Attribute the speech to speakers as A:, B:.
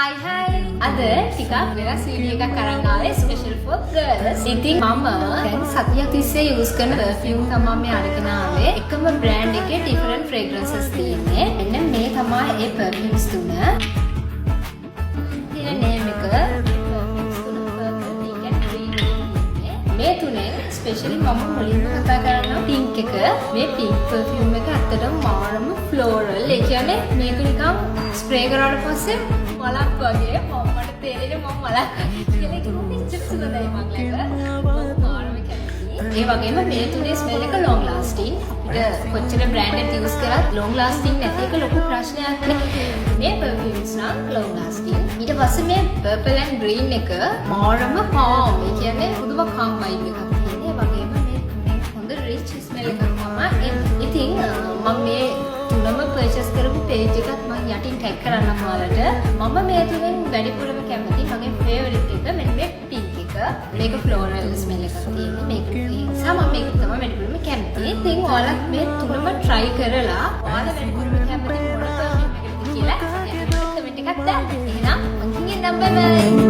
A: Hi. Ada ටිකක් වෙනස් video එකක් අරන් ආවේ special for girls. ඉතින් මම දැන් සතියක් තිස්සේ use කරන perfume තමයි මේ අරගෙන ආවේ. එකම brand එකේ different fragrances තියෙන්නේ. මෙන්න මේ තමයි ඒ perfumes තුන. තියෙන name එක මේ තුනේ ස්පෙෂලි මම මුලින්ම කතා කරනවා pink එක. මේ pink perfume එක ඇත්තටම මාරම floral. ඒ කියන්නේ මේක නිකන් ස්ප්‍රේ කරාට පස්සේ මලක් වගේ මට තේරෙන්නේ මම මලක් කියලා ඒක මොකද ඉච්චර සුවඳයි මගේ ළඟ. මාරම කැමතියි. ඒ වගේම මේ තුනේ smell එක long lasting. අපිට කොච්චර branded use කරත් long lasting නැති එක ලොකු ප්‍රශ්නයක් නේ. මේ perfumes නම් long lasting. ඊට පස්සේ මේ purple and green එක මාරම calm. ඒ කියන්නේ පුදුම calm vibe එකක් තියෙන. ඒ වගේම මේ හොඳ rich smell එකක් තමයි. ඉතින් මම මේ තුනම purchase කරපු page එකත් මම යටින් tag කරන්නම් ඔයාලට. මම මේ තුනෙන් වැඩිපුරම කැමති මගේ favorite එක මෙන්න මේ pink එක. මේක floral smell එකක් තියෙන්නේ. මේක නිසා මම මේක තමයි වැඩිපුරම කැමති. ඉතින් ඔයාලත් මේ තුනම try කරලා ඔයාලා වැඩිපුරම කැමති මොන perfume එකද කියලා comment එකක් දාන්න. එහෙනම් මම ඉතින් bye bye.